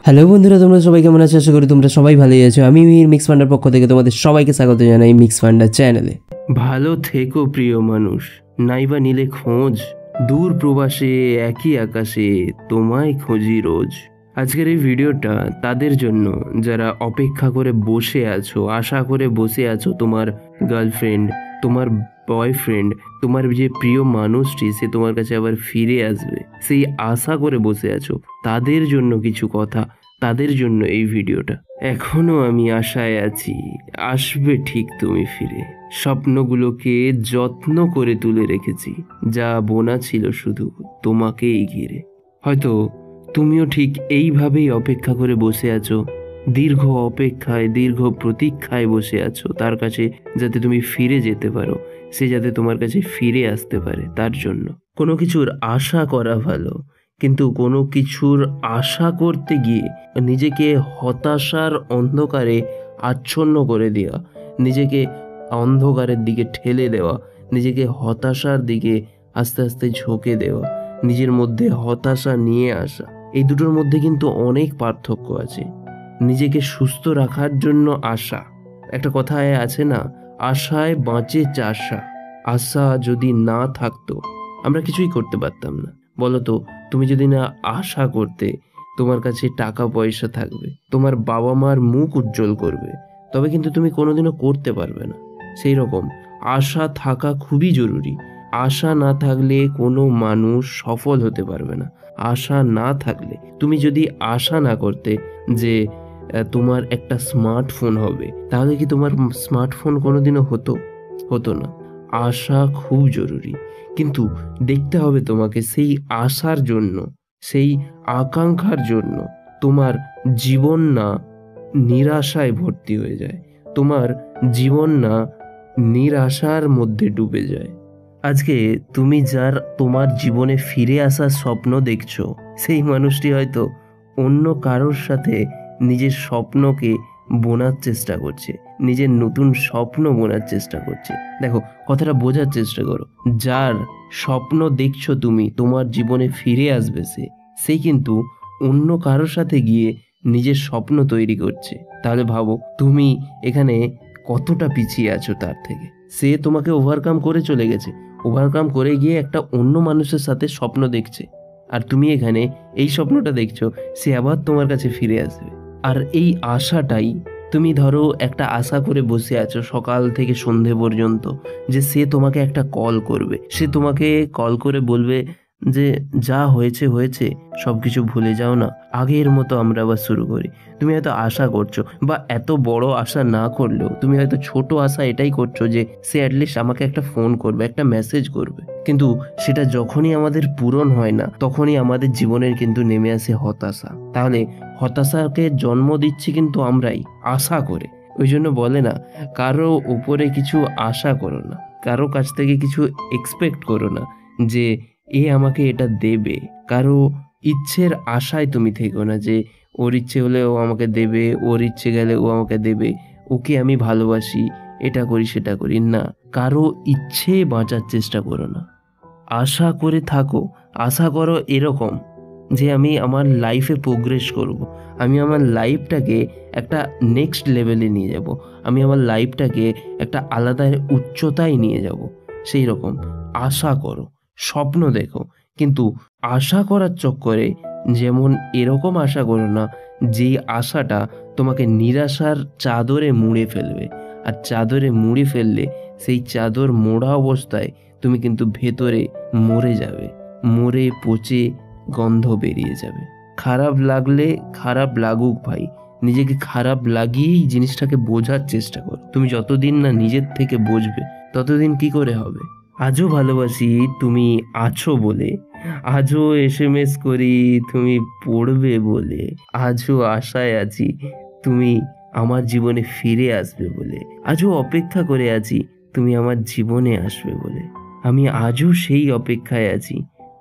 Hello বন্ধুরা, তোমরা সবাই কেমন আছো? আশা করি তোমরা সবাই ভালোই আছো। আমি মিক্স ফান্ডার পক্ষ থেকে তোমাদের সবাইকে স্বাগত জানাই মিক্স ফান্ডার চ্যানেলে। ভালো থেকো প্রিয় মানুষ, নাইবা নিলে খোঁজ, দূর প্রবাসে একই আকাশে তোমায় খুঁজি রোজ। আজকের এই ভিডিওটা তাদের জন্য যারা অপেক্ষা করে বসে আছো, আশা করে বসে আছো তোমার গার্লফ্রেন্ড, তোমার বয়ফ্রেন্ড, তোমার যে প্রিয় মানুষটি সে তোমার কাছে আবার ফিরে আসবে, সেই আশা করে বসে আছো। তাদের জন্য কিছু কথা, তাদের জন্য এই ভিডিওটা। এখনো আমি আশায় আছি, আসবে ঠিক তুমি ফিরে। স্বপ্নগুলোকে যত্ন করে তুলে রেখেছি, যা বোনা ছিল শুধু তোমাকেই ঘিরে। হয়তো তুমিও ঠিক এইভাবেই অপেক্ষা করে বসে আছো, দীর্ঘ অপেক্ষায়, দীর্ঘ প্রতীক্ষায় বসে আছো তার কাছে, যাতে তুমি ফিরে যেতে পারো, সে যাতে তোমার কাছে ফিরে আসতে পারে। তার জন্য কোনো কিছুর আশা করা ভালো, কিন্তু কোনো কিছুর আশা করতে গিয়ে নিজেকে হতাশার অন্ধকারে আচ্ছন্ন করে দেওয়া, নিজেকে অন্ধকারের দিকে ঠেলে দেওয়া, নিজেকে হতাশার দিকে আস্তে আস্তে ঝোঁকে দেওয়া, নিজের মধ্যে হতাশা নিয়ে আসা, এই দুটোর মধ্যে কিন্তু অনেক পার্থক্য আছে। নিজেকে সুস্থ রাখার জন্য আশা, একটা কথায় আছে না, আশায় বাঁচে চাষা। আশা যদি না থাকতো আমরা কিছুই করতে পারতাম না। বলো তো, তুমি যদি না আশা করতে তোমার কাছে টাকা পয়সা থাকবে, তোমার বাবা মার মুখ উজ্জ্বল করবে, তবে কিন্তু তুমি কোনোদিনও করতে পারবে না। সেই রকম আশা থাকা খুবই জরুরি। আশা না থাকলে কোনো মানুষ সফল হতে পারবে না। আশা না থাকলে, তুমি যদি আশা না করতে যে তোমার একটা স্মার্টফোন হবে, তাহলে কি তোমার স্মার্টফোন কোনোদিনও হতো না। আশা খুব জরুরি, কিন্তু দেখতে হবে তোমাকে সেই আশার জন্য, সেই আকাঙ্ক্ষার জন্য তোমার জীবন না নিরাশায় ভর্তি হয়ে যায়, তোমার জীবন না নিরাশার মধ্যে ডুবে যায়। আজকে তুমি যার তোমার জীবনে ফিরে আসার স্বপ্ন দেখছো, সেই মানুষটি হয়তো অন্য কারোর সাথে নিজের স্বপ্নকে বোনার চেষ্টা করছে, নিজের নতুন স্বপ্ন বোনার চেষ্টা করছে। দেখো, কথাটা বোঝার চেষ্টা করো। যার স্বপ্ন দেখছো তুমি তোমার জীবনে ফিরে আসবে সেই কিন্তু অন্য কারোর সাথে গিয়ে নিজের স্বপ্ন তৈরি করছে। তাহলে ভাবো তুমি এখানে কতটা পিছিয়ে আছো তার থেকে। সে তোমাকে ওভারকাম করে চলে গেছে, ওভারকাম করে গিয়ে একটা অন্য মানুষের সাথে স্বপ্ন দেখছে, আর তুমি এখানে এই স্বপ্নটা দেখছো সে আবার তোমার কাছে ফিরে আসবে। আর এই আশাটাই, তুমি ধরো একটা আশা করে বসে আছো সকাল থেকে সন্ধে পর্যন্ত, যে সে তোমাকে একটা কল করবে, সে তোমাকে কল করে বলবে যে যা হয়েছে হয়েছে, সব কিছু ভুলে যাও না, আগের মতো আমরা আবার শুরু করি। তুমি হয়তো আশা করছো, বা এত বড় আশা না করলেও তুমি হয়তো ছোট আশা এটাই করছো যে সে অ্যাটলিস্ট আমাকে একটা ফোন করবে, একটা মেসেজ করবে। কিন্তু সেটা যখনই আমাদের পূরণ হয় না, তখনই আমাদের জীবনের কিন্তু নেমে আসে হতাশা। তাহলে হতাশাকে জন্ম দিচ্ছি কিন্তু আমরাই, আশা করে। ওই জন্য বলে না, কারো উপরে কিছু আশা করো না, কারো কাছ থেকে কিছু এক্সপেক্ট করো না যে এ আমাকে এটা দেবে। কারো ইচ্ছের আশায় তুমি থেকো না যে ওর ইচ্ছে হলে ও আমাকে দেবে, ওর ইচ্ছে গেলে ও আমাকে দেবে, ওকে আমি ভালোবাসি, এটা করি সেটা করি না। কারো ইচ্ছে বাঁচার চেষ্টা করো না, আশা করে থাকো। আশা করো এরকম যে আমি আমার লাইফে প্রোগ্রেস করব, আমি আমার লাইফটাকে একটা নেক্সট লেভেলে নিয়ে যাব, আমি আমার লাইফটাকে একটা আলাদা উচ্চতায় নিয়ে যাব। সেই রকম আশা করো, স্বপ্ন দেখো, কিন্তু আশা করার চক্করে যেমন এরকম আশা করো না যেই আশাটা তোমাকে নিরাশার চাদরে মুড়ে ফেলবে। আর চাদরে মুড়ে ফেললে সেই চাদর মোড়া অবস্থায় তুমি কিন্তু ভেতরে মরে যাবে, মরে পচে গন্ধ বেরিয়ে যাবে। খারাপ লাগলে খারাপ লাগুক ভাই, নিজেকে খারাপ লাগিয়েই জিনিসটাকে বোঝার চেষ্টা করো। তুমি যতদিন না নিজের থেকে বুঝবে, ততদিন কি করে হবে? আজও ভালোবাসি তুমি আছো বলে, আজও SMS করি তুমি পড়বে বলে, আজও আশায় আছি তুমি আমার জীবনে ফিরে আসবে বলে, আজও অপেক্ষা করে আছি তুমি আমার জীবনে আসবে বলে, আমি আজও সেই অপেক্ষায় আছি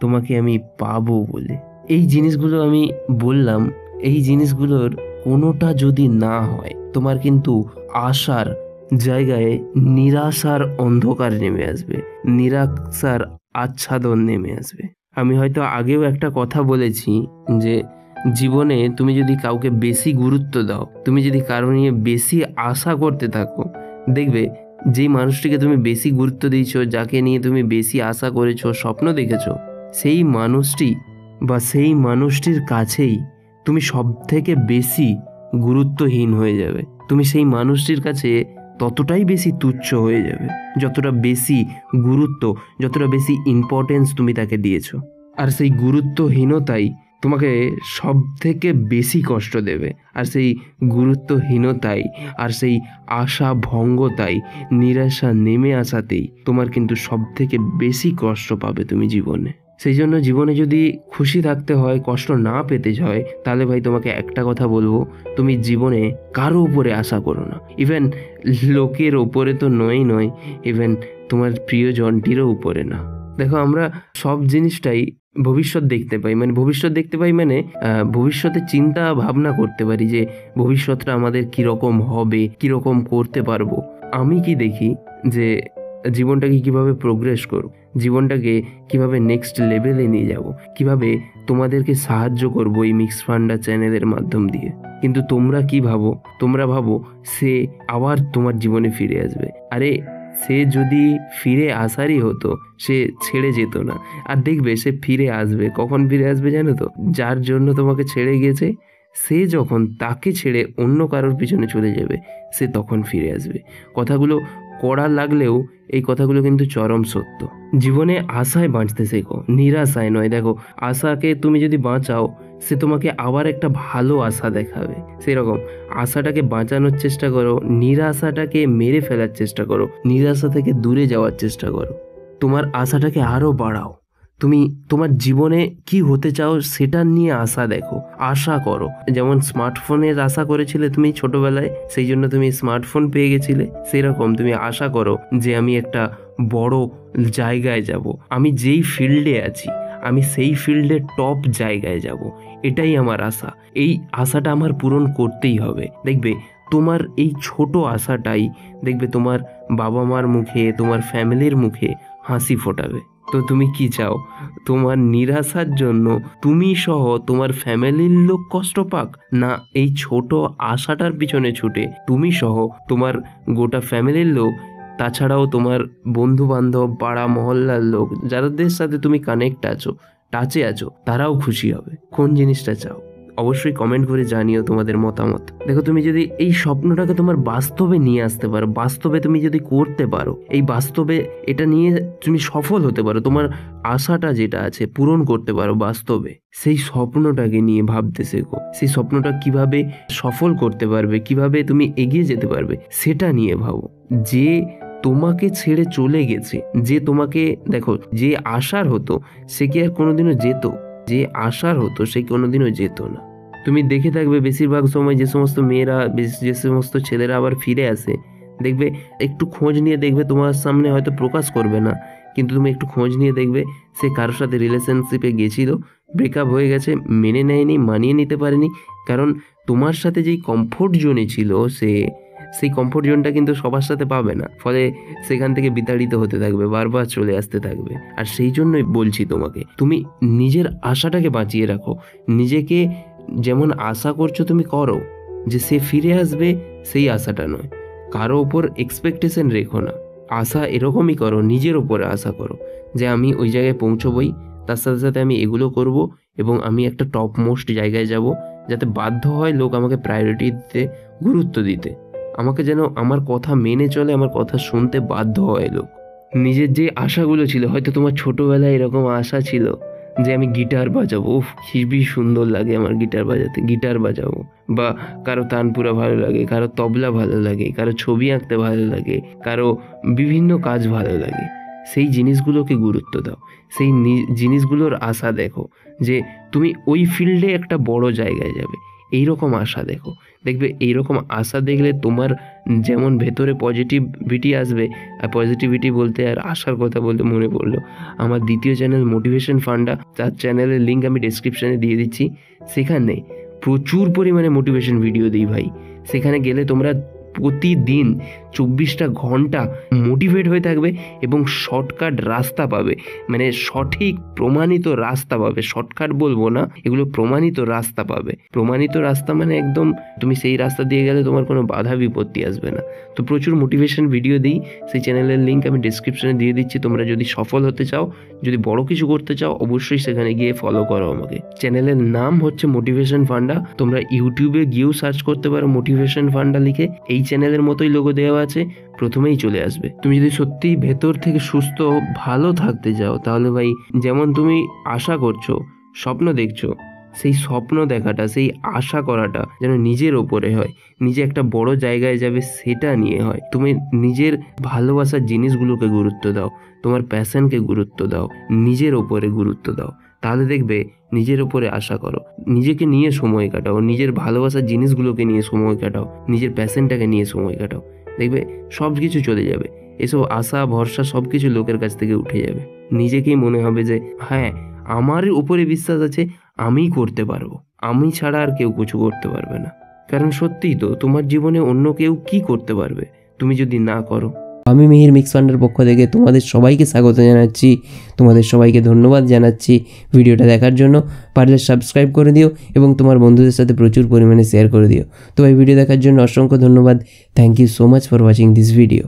তোমাকে আমি পাবো বলে। এই জিনিসগুলো আমি বললাম, এই জিনিসগুলোর কোনোটা যদি না হয়, তোমার কিন্তু আশার জায়গায় নিরাশার অন্ধকার নেমে আসবে, নিরাশার আচ্ছাদন নেমে আসবে। আমি হয়তো আগেও একটা কথা বলেছি যে জীবনে তুমি যদি কাউকে বেশি গুরুত্ব দাও, তুমি যদি কারো নিয়ে বেশি আশা করতে থাকো, দেখবে যেই মানুষটিকে তুমি বেশি গুরুত্ব দিয়েছো, যাকে নিয়ে তুমি বেশি আশা করেছো, স্বপ্ন দেখেছো, সেই মানুষটি বা সেই মানুষটির কাছেই তুমি সব থেকে বেশি গুরুত্বহীন হয়ে যাবে। তুমি সেই মানুষটির কাছে ততটাই বেশি তুচ্ছ হয়ে যাবে যতটা বেশি গুরুত্ব, যতটা বেশি ইম্পর্টেন্স তুমি তাকে দিয়েছো। আর সেই গুরুত্বহীনতাই তোমাকে সব থেকে বেশি কষ্ট দেবে। আর সেই গুরুত্বহীনতাই আর সেই আশা ভঙ্গতাই, নিরাশা নেমে আসাতেই তোমার কিন্তু সব থেকে বেশি কষ্ট পাবে তুমি জীবনে। সেই জন্য জীবনে যদি খুশি থাকতে হয়, কষ্ট না পেতে হয়, তাহলে ভাই তোমাকে একটা কথা বলবো, তুমি জীবনে কারো উপরে আশা করো না। ইভেন লোকের ওপরে তো নয়, ইভেন তোমার প্রিয়জনটিরও উপরে না। দেখো, আমরা সব জিনিসটাই ভবিষ্যৎ দেখতে পাই, মানে ভবিষ্যতে চিন্তা ভাবনা করতে পারি যে ভবিষ্যৎটা আমাদের কিরকম হবে, কিরকম করতে পারবো। আমি কি দেখি যে জীবনটাকে কিভাবে প্রোগ্রেস করব, জীবনটাকে কিভাবে নেক্সট লেভেলে নিয়ে যাব, কিভাবে তোমাদেরকে সাহায্য করব এই মিক্স ফান্ডা চ্যানেলের মাধ্যম দিয়ে। কিন্তু তোমরা কি ভাবো? তোমরা ভাবো সে আবার তোমার জীবনে ফিরে আসবে। আরে সে যদি ফিরে আসারই হতো, সে ছেড়ে যেত না। আর দেখবে সে ফিরে আসবে। কখন ফিরে আসবে জানো তো? যার জন্য তোমাকে ছেড়ে গেছে, সে যখন তাকে ছেড়ে অন্য কারোর পিছনে চলে যাবে, সে তখন ফিরে আসবে। কথাগুলো কড়া লাগলেও এই কথাগুলো কিন্তু চরম সত্য। জীবনে আশায় বাঁচতে শেখো, নিরাশায় নয়। দেখো, আশাকে তুমি যদি বাঁচাও, সে তোমাকে আবার একটা ভালো আশা দেখাবে। সেরকম আশাটাকে বাঁচানোর চেষ্টা করো, নিরাশাটাকে মেরে ফেলার চেষ্টা করো, নিরাশা থেকে দূরে যাওয়ার চেষ্টা করো। তোমার আশাটাকে আরও বাড়াও। তুমি তোমার জীবনে কি হতে চাও সেটা নিয়ে আশা দেখো, আশা করো। যেমন স্মার্টফোনের আশা করেছিলে তুমি ছোটবেলায়, সেই জন্য তুমি স্মার্টফোন পেয়ে গেছিলে, সেরকম তুমি আশা করো যে আমি একটা বড় জায়গায় যাব, আমি যেই ফিল্ডে আছি আমি সেই ফিল্ডে টপ জায়গায় যাব, এটাই আমার আশা। এই আশাটা আমার পূরণ করতেই হবে। দেখবে তোমার এই ছোট আশাটাই দেখবে তোমার বাবা মার মুখে, তোমার ফ্যামিলির মুখে হাসি ফোটাবে। তো তুমি কি চাও? তোমার নিরাশার জন্য তুমি সহ তোমার ফ্যামিলির লোক কষ্ট পাক, না এই ছোট আশাটার পিছনে ছুটে তুমি সহ তোমার গোটা ফ্যামিলির লোক, তাছাড়াও তোমার বন্ধু বান্ধব, পাড়া মহল্লার লোক, যাদের সাথে তুমি কানেক্ট আছো, টাচে আছো, তারাও খুশি হবে? কোন জিনিসটা চাও? অবশ্যই কমেন্ট করে জানিও তোমাদের মতামত। দেখো, তুমি যদি এই স্বপ্নটাকে তোমার বাস্তবে নিয়ে আসতে পারো, বাস্তবে তুমি যদি করতে পারো, এই বাস্তবে এটা নিয়ে তুমি সফল হতে পারো, তোমার আশাটা যেটা আছে পূরণ করতে পারো বাস্তবে, সেই স্বপ্নটাকে নিয়ে ভাবতে শেখো। সেই স্বপ্নটা কিভাবে সফল করতে পারবে, কিভাবে তুমি এগিয়ে যেতে পারবে, সেটা নিয়ে ভাবো। যে তোমাকে ছেড়ে চলে গেছে, যে তোমাকে, দেখো, যে আশার হতো সে কি আর কোনোদিনও যেত? যে আশার হতো সে কোনোদিনও যেত না। তুমি দেখে থাকবে বেশিরভাগ সময় যে সমস্ত মেয়েরা, যে সমস্ত ছেলেরা আবার ফিরে আসে, দেখবে একটু খোঁজ নিয়ে দেখবে, তোমার সামনে হয়তো প্রকাশ করবে না, কিন্তু তুমি একটু খোঁজ নিয়ে দেখবে সে কারোর সাথে রিলেশনশিপে গেছিল, ব্রেকআপ হয়ে গেছে, মেনে নেয়নি, মানিয়ে নিতে পারেনি। কারণ তোমার সাথে যেই কমফোর্ট জোনে ছিল, সেই কমফোর্ট জোনটা কিন্তু সবার সাথে পাবে না, ফলে সেখান থেকে বিতাড়িত হতে থাকবে, বারবার চলে আসতে থাকবে। আর সেই জন্যই বলছি তোমাকে, তুমি নিজের আশাটাকে বাঁচিয়ে রাখো। নিজেকে যেমন আশা করছো তুমি করো, যে সে ফিরে আসবে সেই আশাটা নয়। কারো ওপর এক্সপেকটেশন রেখো না, আশা এরকমই করো, নিজের ওপরে আশা করো যে আমি ওই জায়গায় পৌঁছবই, তার সাথে সাথে আমি এগুলো করব এবং আমি একটা টপ মোস্ট জায়গায় যাব, যাতে বাধ্য হয় লোক আমাকে প্রায়োরিটি দিতে, গুরুত্ব দিতে, আমাকে যেন আমার কথা মেনে চলে, আমার কথা শুনতে বাধ্য হয় লোক। নিজের যে আশাগুলো ছিল, হয়তো তোমার ছোটোবেলায় এরকম আশা ছিল যে আমি গিটার বাজাবো, উফ খুবই সুন্দর লাগে আমার গিটার বাজাতে, গিটার বাজাবো। বা কারো তানপুরা ভালো লাগে, কারো তবলা ভালো লাগে, কারো ছবি আঁকতে ভালো লাগে, কারো বিভিন্ন কাজ ভালো লাগে। সেই জিনিসগুলোকে গুরুত্ব দাও, সেই জিনিসগুলোর আশা দেখো যে তুমি ওই ফিল্ডে একটা বড় জায়গায় যাবে, এইরকম আশা দেখো। দেখবে এইরকম আশা দেখলে তোমার যেমন ভেতরে পজিটিভিটি আসবে। আর পজিটিভিটি বলতে আর আশার কথা বলতে মনে পড়লো, আমার দ্বিতীয় চ্যানেল মোটিভেশন ফান্ডা, তার চ্যানেলের লিঙ্ক আমি ডেসক্রিপশানে দিয়ে দিচ্ছি। সেখানে প্রচুর পরিমাণে মোটিভেশন ভিডিও দিই ভাই, সেখানে গেলে তোমরা প্রতিদিন 24টা ঘন্টা মোটিভেট হয়ে থাকবে এবং শর্টকাট রাস্তা পাবে, মানে সঠিক প্রমাণিত রাস্তা পাবে। শর্টকাট বলবো না, এগুলো প্রমাণিত রাস্তা পাবে। প্রমাণিত রাস্তা মানে একদম তুমি সেই রাস্তা দিয়ে গেলে তোমার কোনো বাধা বিপত্তি আসবে না। তো প্রচুর মোটিভেশন ভিডিও দিই, সেই চ্যানেলের লিঙ্ক আমি ডিসক্রিপশনে দিয়ে দিচ্ছি। তোমরা যদি সফল হতে চাও, যদি বড় কিছু করতে চাও, অবশ্যই সেখানে গিয়ে ফলো করো আমাকে। চ্যানেলের নাম হচ্ছে মোটিভেশন ফান্ডা। তোমরা ইউটিউবে গিয়েও সার্চ করতে পারো মোটিভেশন ফান্ডা লিখে, এই চ্যানেলের মতোই লোগো দেওয়া আছে, প্রথমেই চলে আসবে। তুমি যদি সত্যিই ভেতর থেকে সুস্থ ভালো থাকতে চাও, তাহলে ভাই যেমন তুমি আশা করছো, স্বপ্ন দেখছো, সেই স্বপ্ন দেখাটা, সেই আশা করাটা যেন নিজের ওপরে হয়, নিজে একটা বড় জায়গায় যাবে সেটা নিয়ে হয়। তুমি নিজের ভালোবাসার জিনিসগুলোকে গুরুত্ব দাও, তোমার প্যাশনকে গুরুত্ব দাও, নিজের ওপরে গুরুত্ব দাও। তাহলে দেখবে নিজের ওপরে আশা করো, নিজেকে নিয়ে সময় কাটাও, নিজের ভালোবাসার জিনিসগুলোকে নিয়ে সময় কাটাও, নিজের প্যাশনটাকে নিয়ে সময় কাটাও, দেখবে সব কিছু চলে যাবে। এসব আশা ভরসা সব কিছু লোকের কাছ থেকে উঠে যাবে। নিজেকেই মনে হবে যে হ্যাঁ, আমার উপরে বিশ্বাস আছে, আমিই করতে পারবো, আমি ছাড়া আর কেউ কিছু করতে পারবে না। কারণ সত্যিই তো, তোমার জীবনে অন্য কেউ কি করতে পারবে তুমি যদি না করো। আমি মিহির মিক্স ফান্ডের পক্ষ থেকে তোমাদের সবাইকে স্বাগত জানাচ্ছি, তোমাদের সবাইকে ধন্যবাদ জানাচ্ছি ভিডিওটা দেখার জন্য। পারলে সাবস্ক্রাইব করে দিও এবং তোমার বন্ধুদের সাথে প্রচুর পরিমাণে শেয়ার করে দিও। তো এই ভিডিও দেখার জন্য অসংখ্য ধন্যবাদ। Thank you so much for watching this video.